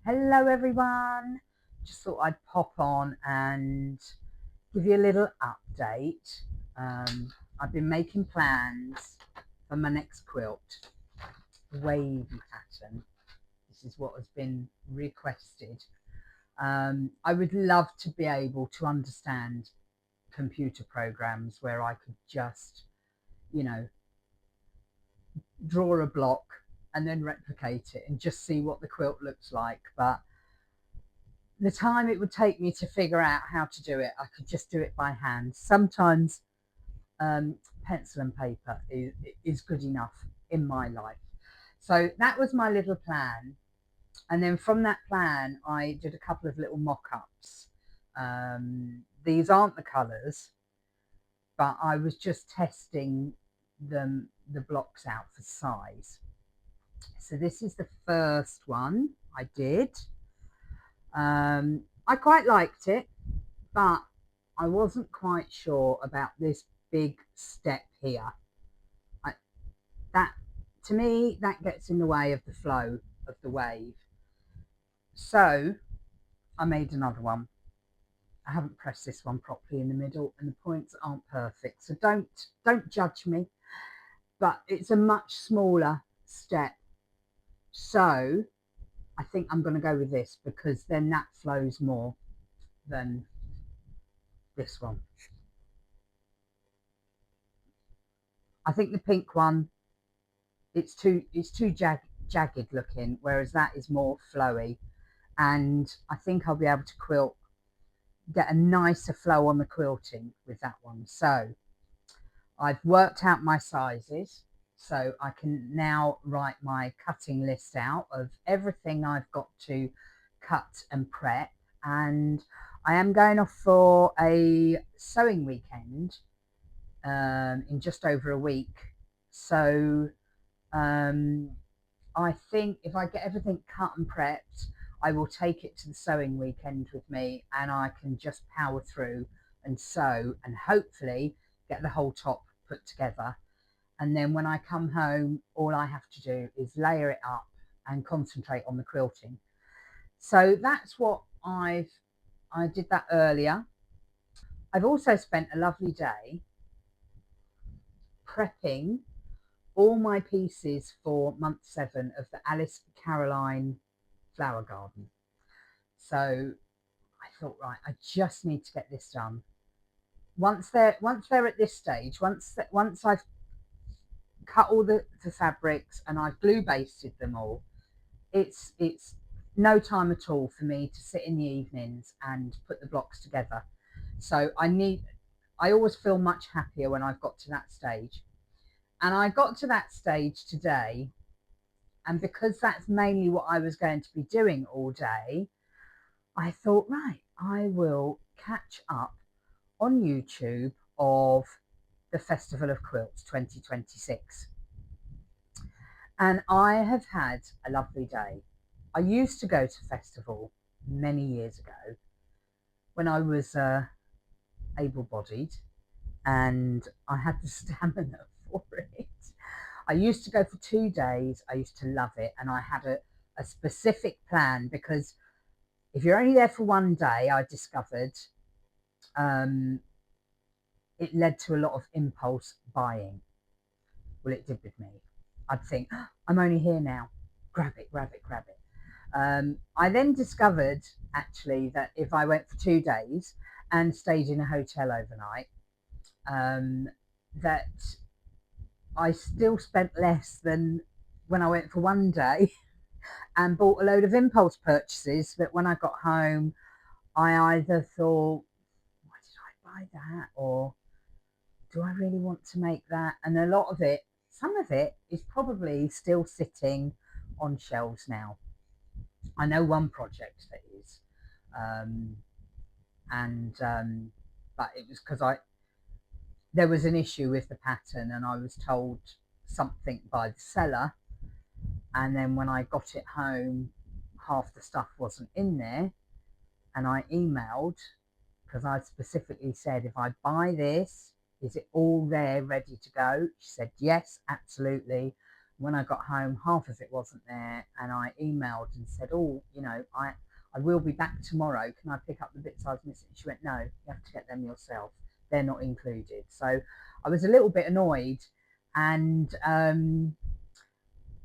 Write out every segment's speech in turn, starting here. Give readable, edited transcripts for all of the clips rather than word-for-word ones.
Hello everyone, just thought I'd pop on and give you a little update. I've been making plans for my next quilt, wavy pattern. This is what has been requested. I would love to be able to understand computer programs where I could just, draw a block and then replicate it and just see what the quilt looks like. But the time it would take me to figure out how to do it, I could just do it by hand. Sometimes pencil and paper is good enough in my life. So that was my little plan. And then from that plan, I did a couple of little mock-ups. These aren't the colours, but I was just testing the blocks out for size. So this is the first one I did. I quite liked it, but I wasn't quite sure about this big step here. To me, that gets in the way of the flow of the wave. So I made another one. I haven't pressed this one properly in the middle and the points aren't perfect. So don't judge me, but it's a much smaller step. So I think I'm going to go with this because then that flows more than this one. I think the pink one, it's too jagged looking, whereas that is more flowy. And I think I'll be able to get a nicer flow on the quilting with that one. So I've worked out my sizes, so I can now write my cutting list out of everything I've got to cut and prep. And I am going off for a sewing weekend in just over a week. So I think if I get everything cut and prepped, I will take it to the sewing weekend with me and I can just power through and sew and hopefully get the whole top put together. And then when I come home, all I have to do is layer it up and concentrate on the quilting. So that's what I did that earlier. I've also spent a lovely day prepping all my pieces for month 7 of the Alice Caroline flower garden. So I thought, right, I just need to get this done. Once they're at this stage, once I've cut all the fabrics and I've glue basted them all, it's no time at all for me to sit in the evenings and put the blocks together. So I always feel much happier when I've got to that stage. And I got to that stage today, and because that's mainly what I was going to be doing all day, I thought, right, I will catch up on YouTube of the Festival of Quilts 2026. And I have had a lovely day. I used to go to festival many years ago when I was able-bodied and I had the stamina for it. I used to go for 2 days. I used to love it, and I had a specific plan, because if you're only there for 1 day, I discovered it led to a lot of impulse buying. Well, it did with me. I'd think, oh, I'm only here now, grab it. I then discovered actually that if I went for 2 days and stayed in a hotel overnight, that I still spent less than when I went for 1 day and bought a load of impulse purchases that when I got home, I either thought, why did I buy that? Or do I really want to make that? And a lot of it, some of it is probably still sitting on shelves now. I know one project that is, but it was because there was an issue with the pattern and I was told something by the seller, and then when I got it home, half the stuff wasn't in there, and I emailed because I specifically said, if I buy this, is it all there ready to go? She said, yes, absolutely. When I got home, half of it wasn't there, and I emailed and said, oh, you know, I will be back tomorrow. Can I pick up the bits I was missing? She went, no, you have to get them yourself. They're not included. So I was a little bit annoyed, and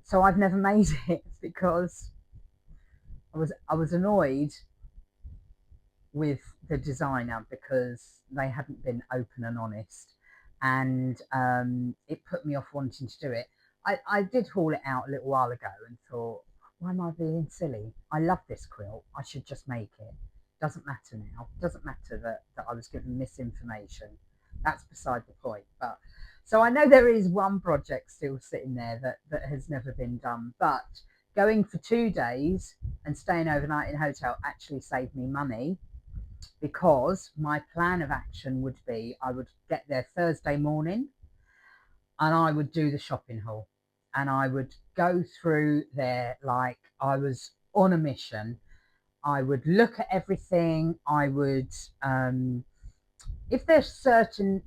so I've never made it because I was annoyed with the designer because they hadn't been open and honest, and it put me off wanting to do it. I did haul it out a little while ago and thought, why am I being silly? I love this quilt. I should just make it. Doesn't matter now. Doesn't matter that I was given misinformation. That's beside the point. But so I know there is one project still sitting there that has never been done. But going for 2 days and staying overnight in a hotel actually saved me money, because my plan of action would be I would get there Thursday morning and I would do the shopping haul, and I would go through there like I was on a mission. I would look at everything. I would, if there's certain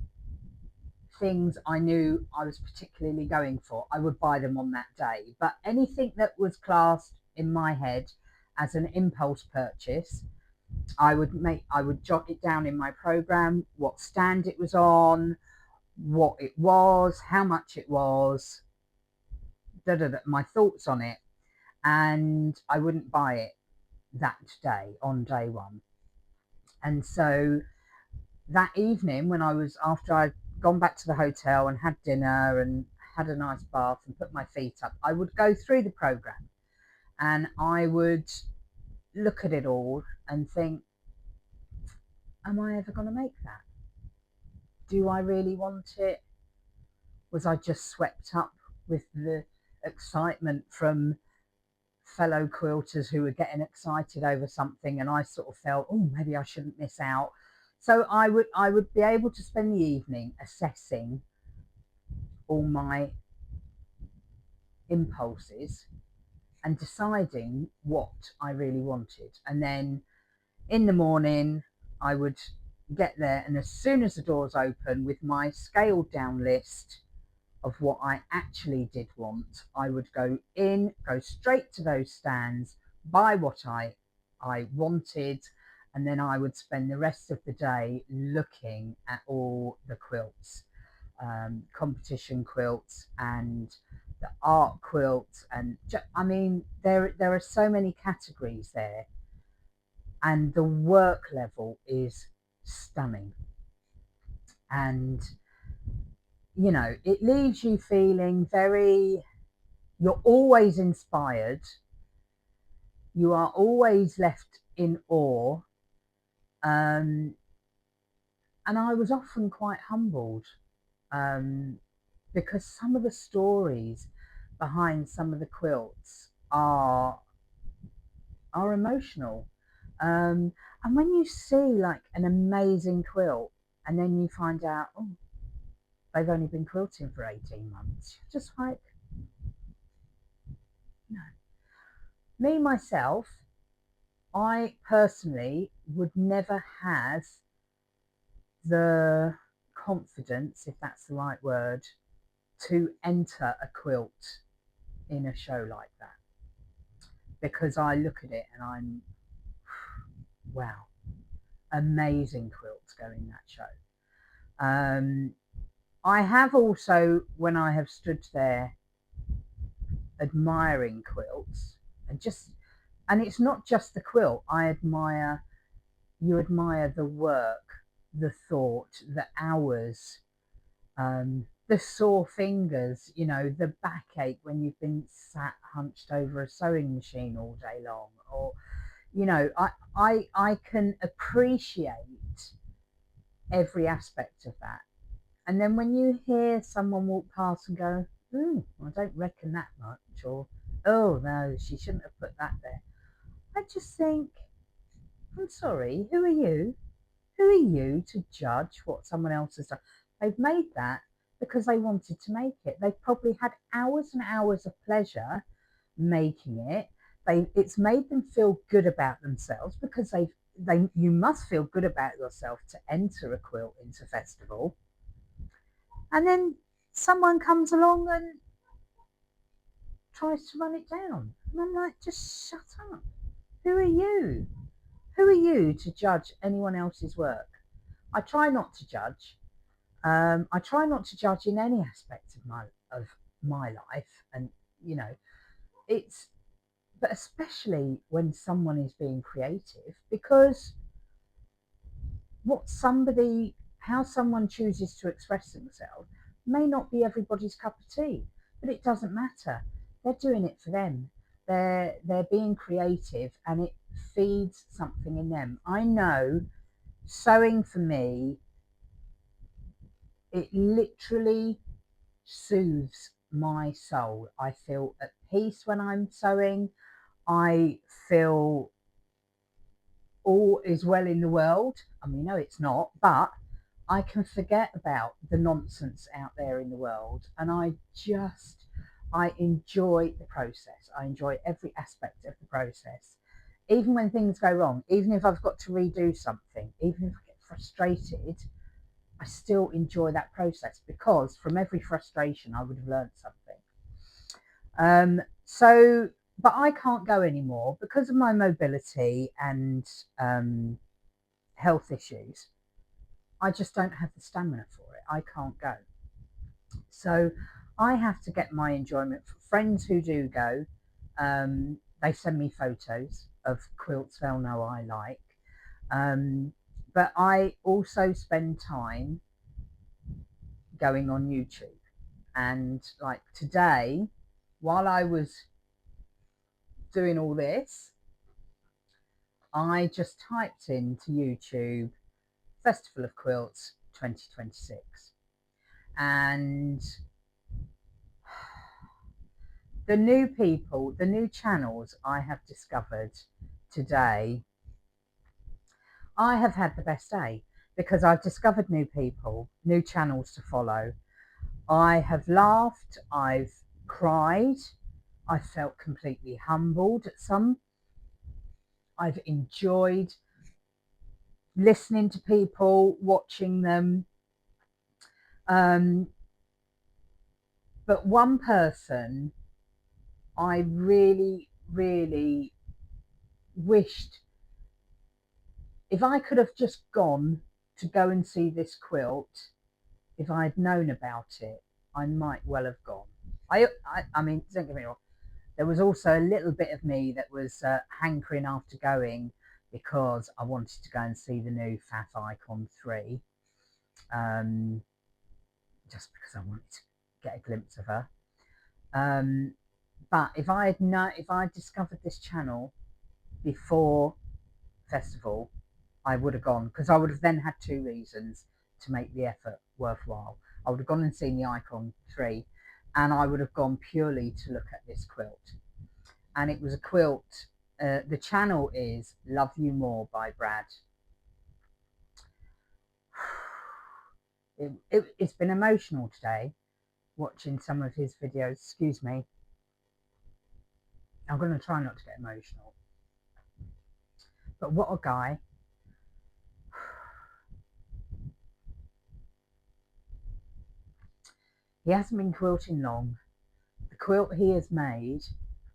things I knew I was particularly going for, I would buy them on that day. But anything that was classed in my head as an impulse purchase, I would jot it down in my program, what stand it was on, what it was, how much it was, my thoughts on it, and I wouldn't buy it that day on day one. And so that evening, when I was, after I'd gone back to the hotel and had dinner and had a nice bath and put my feet up, I would go through the program and I would look at it all and think, am I ever going to make that? Do I really want it? Was I just swept up with the excitement from fellow quilters who were getting excited over something, and I sort of felt, oh, maybe I shouldn't miss out? So I would be able to spend the evening assessing all my impulses and deciding what I really wanted. And then in the morning I would get there, and as soon as the doors open, with my scaled down list of what I actually did want, I would go straight to those stands, buy what I wanted, and then I would spend the rest of the day looking at all the quilts, competition quilts and the art quilts, and I mean there are so many categories there, and the work level is stunning, and you know, it leaves you feeling you're always inspired, you are always left in awe, and I was often quite humbled, because some of the stories behind some of the quilts are emotional, and when you see like an amazing quilt and then you find out, oh, they've only been quilting for 18 months, you're just like, no. Me, myself, I personally would never have the confidence, if that's the right word, to enter a quilt in a show like that, because I look at it and I'm, wow, amazing quilts go in that show. I have also, when I have stood there admiring quilts, and it's not just the quilt, you admire the work, the thought, the hours, the sore fingers, you know, the backache when you've been sat hunched over a sewing machine all day long, or you know, I can appreciate every aspect of that. And then when you hear someone walk past and go, I don't reckon that much, or oh no, she shouldn't have put that there, I just think, I'm sorry, who are you? Who are you to judge what someone else has done? They've made that because they wanted to make it. They've probably had hours and hours of pleasure making it. It's made them feel good about themselves, because you must feel good about yourself to enter a quilt into festival. And then someone comes along and tries to run it down. And I'm like, just shut up. Who are you? Who are you to judge anyone else's work? I try not to judge. I try not to judge in any aspect of my life, and you know, it's, but especially when someone is being creative, because how someone chooses to express themselves may not be everybody's cup of tea, but it doesn't matter. They're doing it for them. They're being creative, and it feeds something in them. I know sewing for me, it literally soothes my soul. I feel at peace when I'm sewing. I feel all is well in the world. I mean, no, it's not, but I can forget about the nonsense out there in the world, and I enjoy the process. I enjoy every aspect of the process. Even when things go wrong, even if I've got to redo something, even if I get frustrated, I still enjoy that process, because from every frustration I would have learned something. So, but I can't go anymore because of my mobility and health issues. I just don't have the stamina for it. I can't go. So I have to get my enjoyment from friends who do go. They send me photos of quilts they'll know I like. But I also spend time going on YouTube. And like today, while I was doing all this, I just typed into YouTube Festival of Quilts 2026, and the new people, the new channels I have discovered today, I have had the best day, because I've discovered new people, new channels to follow. I have laughed, I've cried, I felt completely humbled at some. I've enjoyed listening to people, watching them. But one person I really, really wished, if I could have just gone to go and see this quilt, if I had known about it, I might well have gone. I mean, don't get me wrong, there was also a little bit of me that was hankering after going, because I wanted to go and see the new Faff Icon 3, just because I wanted to get a glimpse of her. But if I had discovered this channel before festival, I would have gone, because I would have then had two reasons to make the effort worthwhile. I would have gone and seen the Icon 3, and I would have gone purely to look at this quilt. And it was a quilt. The channel is Love You More by Brad. It's been emotional today watching some of his videos. Excuse me. I'm going to try not to get emotional. But what a guy. He hasn't been quilting long. The quilt he has made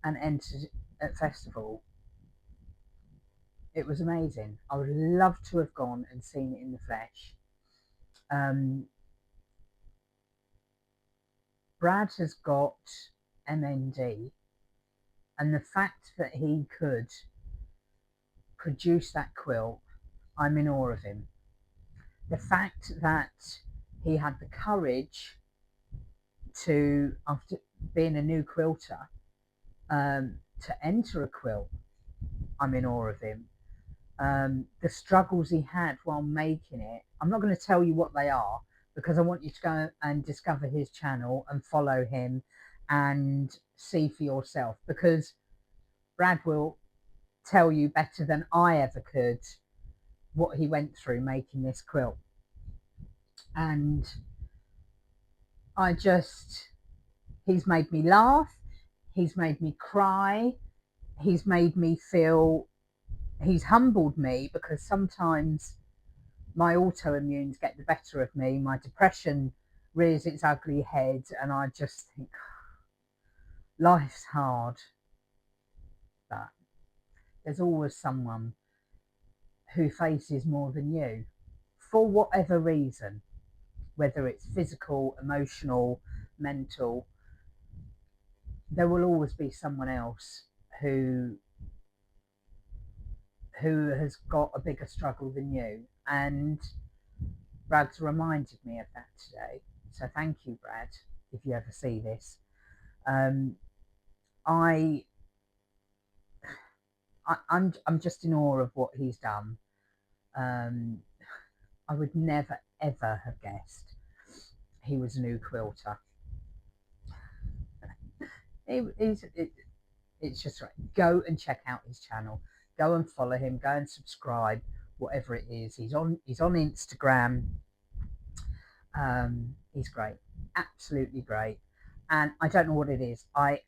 and entered at festival, it was amazing. I would love to have gone and seen it in the flesh. Brad has got MND, and the fact that he could produce that quilt, I'm in awe of him. The fact that he had the courage to, after being a new quilter, to enter a quilt, I'm in awe of him. The struggles he had while making it, I'm not going to tell you what they are, because I want you to go and discover his channel and follow him and see for yourself, because Brad will tell you better than I ever could what he went through making this quilt. And he's made me laugh, he's made me cry, he's made me feel, he's humbled me, because sometimes my autoimmunes get the better of me, my depression rears its ugly head, and I just think, life's hard, but there's always someone who faces more than you for whatever reason, whether it's physical, emotional, mental. There will always be someone else who has got a bigger struggle than you, and Brad's reminded me of that today. So thank you, Brad, if you ever see this. um, I, I'm just in awe of what he's done. um, I would never ever have guessed he was a new quilter. It's just right. Go and check out his channel. Go and follow him. Go and subscribe. Whatever it is, he's on Instagram. He's great, absolutely great. And I don't know what it is. I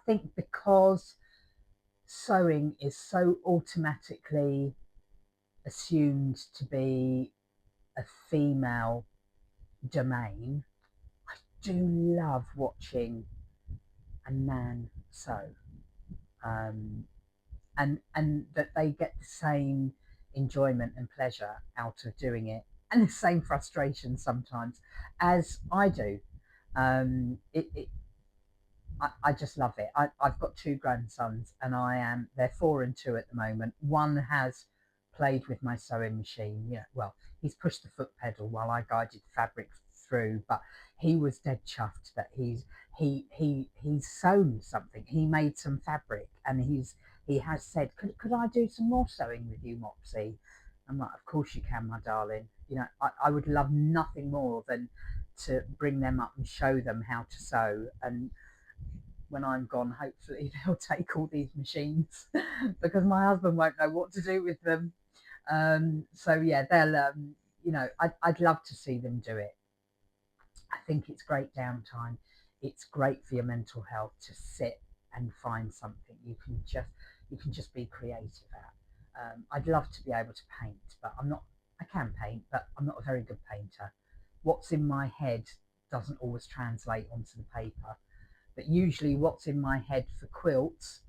think because sewing is so automatically assumed to be a female domain, I do love watching a man sew. And that they get the same enjoyment and pleasure out of doing it, and the same frustration sometimes as I do. I just love it. I've got two grandsons, and they're 4 and 2 at the moment. One has played with my sewing machine. Yeah, well, he's pushed the foot pedal while I guided the fabric through, but he was dead chuffed that he's sewn something. He made some fabric, and he has said, could I do some more sewing with you, Mopsy? I'm like, of course you can, my darling. You know, I would love nothing more than to bring them up and show them how to sew. And when I'm gone, hopefully they'll take all these machines because my husband won't know what to do with them. So yeah, they'll, I'd love to see them do it. I think it's great downtime. It's great for your mental health to sit and find something you can just be creative at. I'd love to be able to paint, but I'm not. I can paint, but I'm not a very good painter. What's in my head doesn't always translate onto the paper, but usually what's in my head for quilts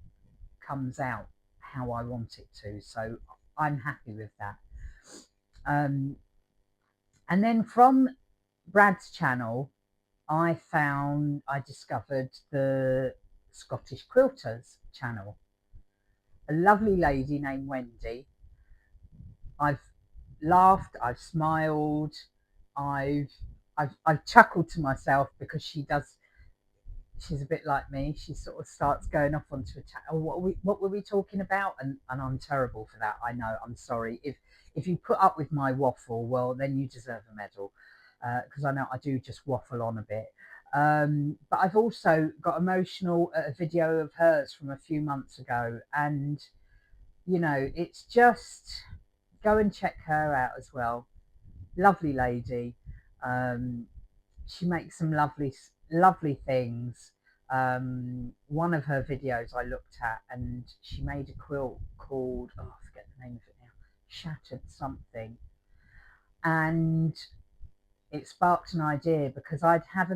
comes out how I want it to. So I'm happy with that. And then from Brad's channel, I discovered the Scottish Quilters channel. A lovely lady named Wendy. I've laughed, I've smiled, I've chuckled to myself because she's a bit like me. She sort of starts going off onto a chat. Oh, what were we talking about? And I'm terrible for that. I know. I'm sorry. If you put up with my waffle, well, then you deserve a medal, because I know I do just waffle on a bit. But I've also got emotional at a video of hers from a few months ago, and it's just go and check her out as well. Lovely lady. She makes some lovely things. One of her videos I looked at, and she made a quilt called, I forget the name of it now, Shattered something. And it sparked an idea because I'd had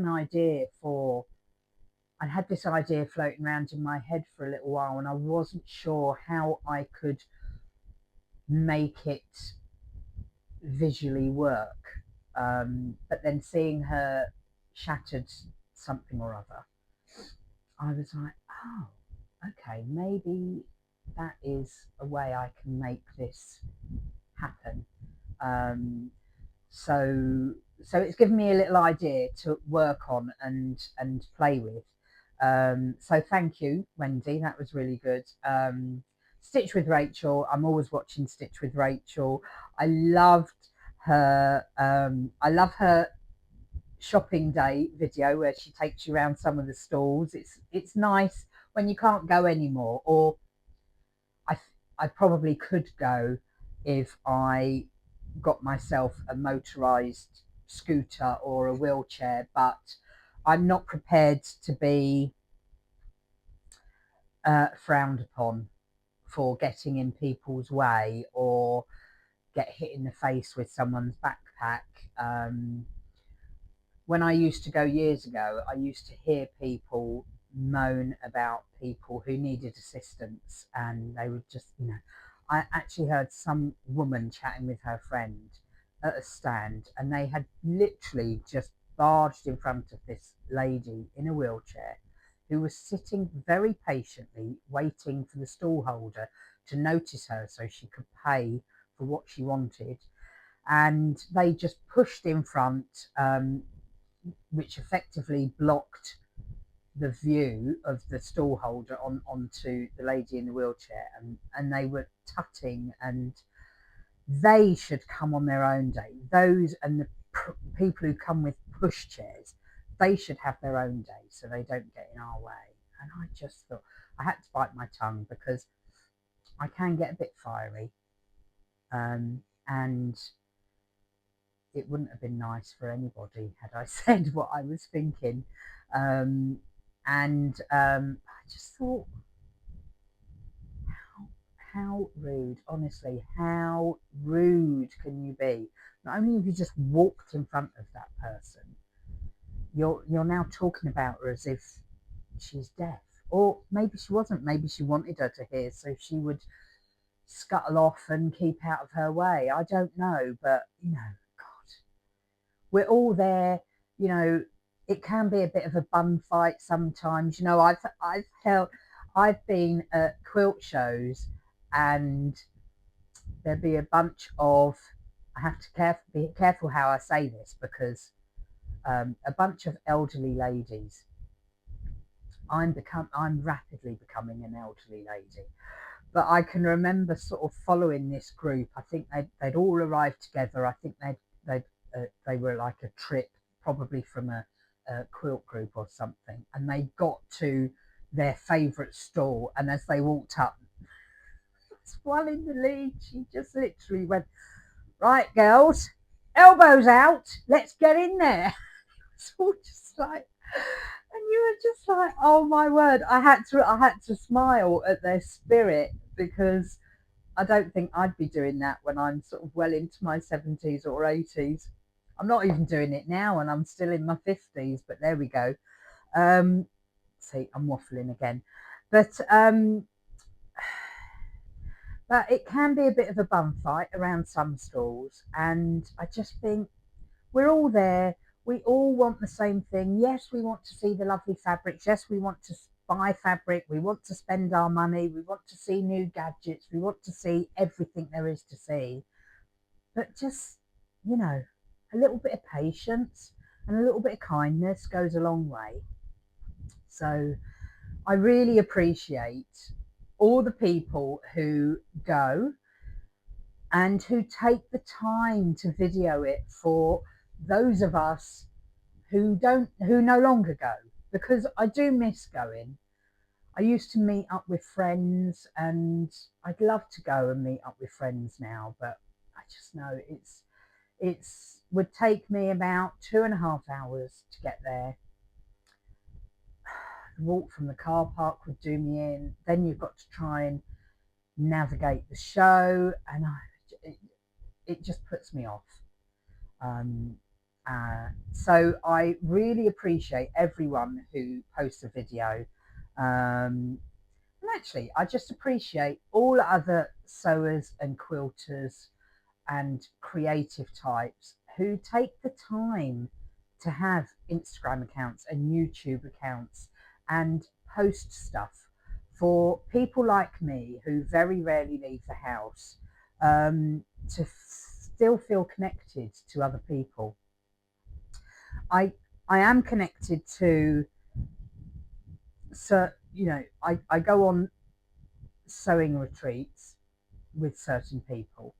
this idea floating around in my head for a little while, and I wasn't sure how I could make it visually work. But then seeing her shattered something or other, I was like, oh, okay, maybe that is a way I can make this happen. So it's given me a little idea to work on and play with. So thank you, Wendy. That was really good. Stitch with Rachel. I'm always watching Stitch with Rachel. I loved her. I love her shopping day video where she takes you around some of the stalls. It's nice when you can't go anymore, or I probably could go if I got myself a motorized scooter or a wheelchair, but I'm not prepared to be frowned upon for getting in people's way or get hit in the face with someone's backpack. When I used to go years ago, I used to hear people moan about people who needed assistance, and they would just, you know, I actually heard some woman chatting with her friend at a stand, and they had literally just barged in front of this lady in a wheelchair who was sitting very patiently waiting for the stall holder to notice her so she could pay for what she wanted. And they just pushed in front, which effectively blocked the view of the stall holder onto the lady in the wheelchair, and they were tutting, and they should come on their own day. Those and the people who come with push chairs, they should have their own day so they don't get in our way. And I just thought I had to bite my tongue because I can get a bit fiery, and it wouldn't have been nice for anybody had I said what I was thinking. I just thought, how rude, honestly, how rude can you be? Not only have you just walked in front of that person, you're now talking about her as if she's deaf. Or maybe she wasn't, maybe she wanted her to hear, so she would scuttle off and keep out of her way. I don't know, but you know, God, we're all there, you know. It can be a bit of a bun fight sometimes, you know. I've been at quilt shows, and there'd be a bunch of, I have to be careful how I say this, because a bunch of elderly ladies. I'm rapidly becoming an elderly lady, but I can remember sort of following this group. I think they'd all arrived together. I think they were like a trip, probably from a quilt group or something, and they got to their favourite stall, and as they walked up, this one in the lead, she just literally went, "Right, girls, elbows out, let's get in there." It's all just like, and you were just like, oh my word. I had to smile at their spirit, because I don't think I'd be doing that when I'm sort of well into my 70s or 80s. I'm not even doing it now, and I'm still in my 50s, but there we go. See, I'm waffling again. But it can be a bit of a bum fight around some stalls, and I just think we're all there. We all want the same thing. Yes, we want to see the lovely fabrics. Yes, we want to buy fabric. We want to spend our money. We want to see new gadgets. We want to see everything there is to see. But just, you know, a little bit of patience and a little bit of kindness goes a long way. So I really appreciate all the people who go and who take the time to video it for those of us who no longer go, because I do miss going. I used to meet up with friends, and I'd love to go and meet up with friends now, but I just know it's would take me about 2.5 hours to get there. The walk from the car park would do me in. Then you've got to try and navigate the show, and it just puts me off. So I really appreciate everyone who posts a video, and actually I just appreciate all other sewers and quilters and creative types who take the time to have Instagram accounts and YouTube accounts and post stuff for people like me who very rarely leave the house, to still feel connected to other people. I am connected to, so you know, I go on sewing retreats with certain people,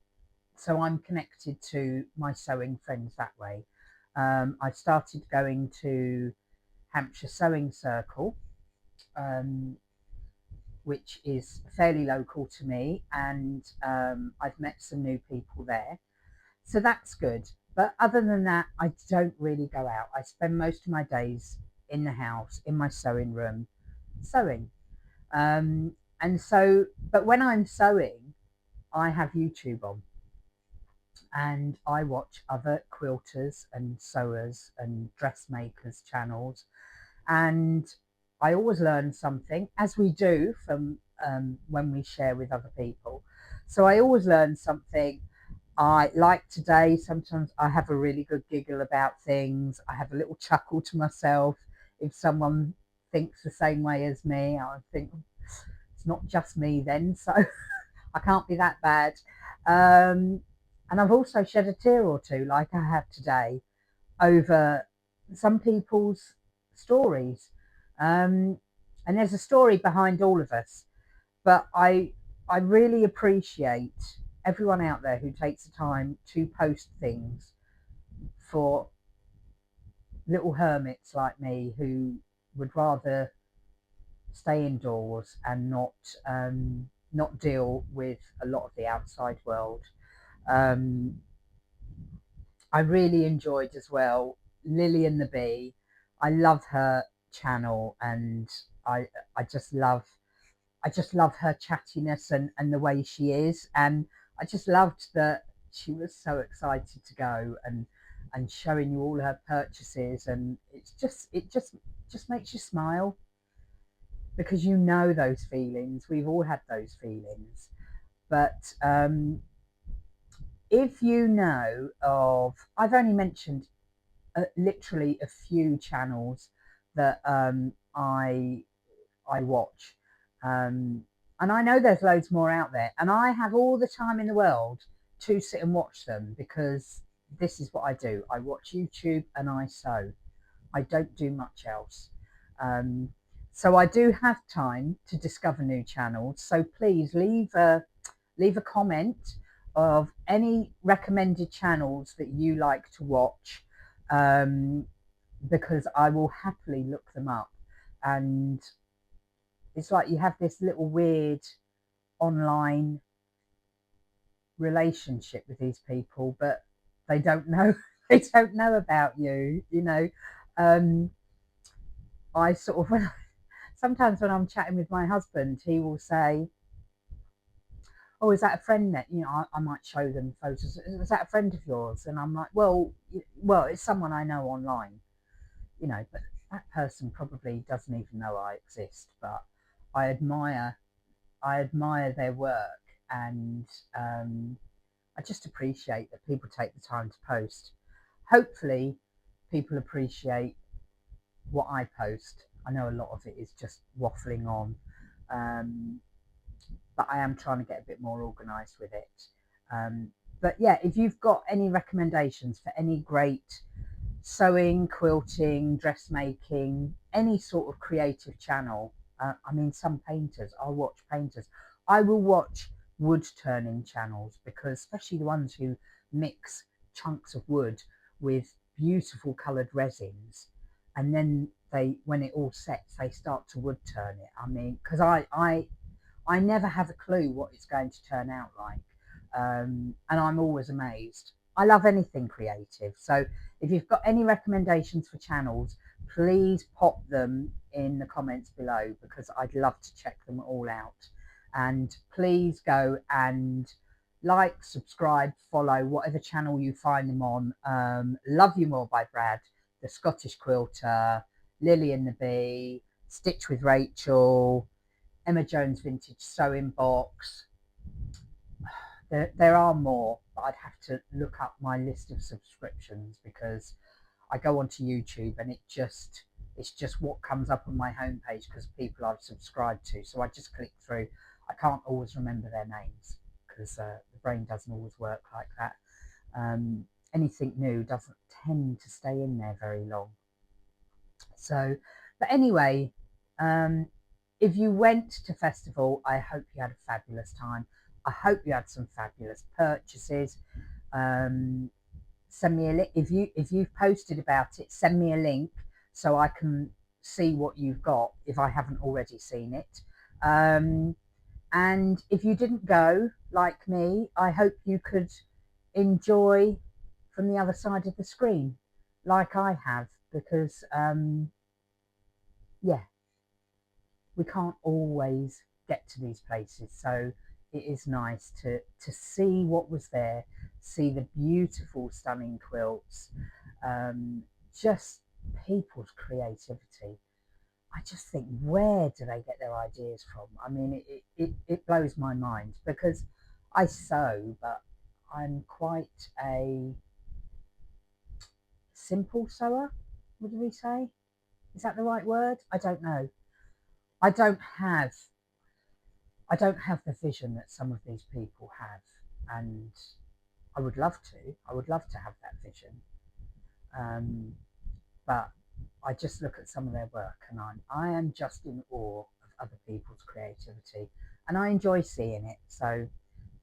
so I'm connected to my sewing friends that way. I've started going to Hampshire Sewing Circle, which is fairly local to me, and I've met some new people there, so that's good. But other than that, I don't really go out. I spend most of my days in the house, in my sewing room, sewing. And so, but when I'm sewing, I have YouTube on, and I watch other quilters and sewers and dressmakers channels, and I always learn something, as we do from when we share with other people. So I always learn something. I like today, sometimes I have a really good giggle about things. I have a little chuckle to myself. If someone thinks the same way as me, I think it's not just me then, so I can't be that bad. And I've also shed a tear or two, like I have today, over some people's stories. Um, and there's a story behind all of us, but I really appreciate everyone out there who takes the time to post things for little hermits like me who would rather stay indoors and not deal with a lot of the outside world. Um, I really enjoyed as well Lily and the Bee. I love her channel, and I I just love I just love her chattiness and the way she is. And I just loved that she was so excited to go and showing you all her purchases. And it just makes you smile, because you know those feelings. We've all had those feelings. But if you know of, I've only mentioned literally a few channels that I watch. And I know there's loads more out there, and I have all the time in the world to sit and watch them, because this is what I do. I watch YouTube and I sew. I don't do much else. Um, so I do have time to discover new channels. So please leave a comment of any recommended channels that you like to watch, um, because I will happily look them up. And it's like you have this little weird online relationship with these people, but they don't know they don't know about you, you know. um I sort of sometimes when I'm chatting with my husband, he will say, oh, is that a friend that, you know, I might show them photos, is that a friend of yours? And I'm like, well, it's someone I know online, you know, but that person probably doesn't even know I exist. But I admire I admire their work, and I just appreciate that people take the time to post. Hopefully, people appreciate what I post. I know a lot of it is just waffling on, um, but I am trying to get a bit more organised with it. But yeah, if you've got any recommendations for any great sewing, quilting, dressmaking, any sort of creative channel. I mean, some painters, I'll watch painters. I will watch wood turning channels, because especially the ones who mix chunks of wood with beautiful coloured resins, and then when it all sets, they start to wood turn it. I mean, because I never have a clue what it's going to turn out like. And I'm always amazed. I love anything creative. So if you've got any recommendations for channels, please pop them in the comments below, because I'd love to check them all out. And please go and like, subscribe, follow whatever channel you find them on. Love You More by Brad, The Scottish Quilter, Lily and the Bee, Stitch with Rachel, Emma Jones Vintage Sewing Box. There are more, but I'd have to look up my list of subscriptions, because I go onto YouTube and it's just what comes up on my homepage, because people I've subscribed to. So I just click through. I can't always remember their names, because the brain doesn't always work like that. Anything new doesn't tend to stay in there very long. So, but anyway, if you went to festival, I hope you had a fabulous time. I hope you had some fabulous purchases. Send me a link if you've posted about it. Send me a link so I can see what you've got if I haven't already seen it. And if you didn't go like me, I hope you could enjoy from the other side of the screen, like I have, because yeah, we can't always get to these places, so it is nice to see what was there, see the beautiful, stunning quilts, just people's creativity. I just think, where do they get their ideas from? I mean, it blows my mind, because I sew, but I'm quite a simple sewer, would we say? Is that the right word? I don't know. I don't have I don't have the vision that some of these people have, and I would love to. I would love to have that vision, but I just look at some of their work, and I am just in awe of other people's creativity, and I enjoy seeing it. So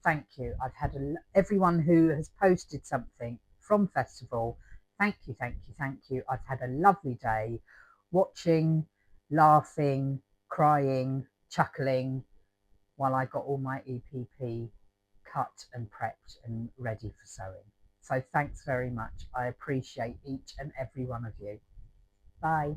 thank you. I've had everyone who has posted something from festival. Thank you, thank you, thank you. I've had a lovely day watching, laughing, crying, chuckling while I got all my EPP cut and prepped and ready for sewing. So thanks very much. I appreciate each and every one of you. Bye.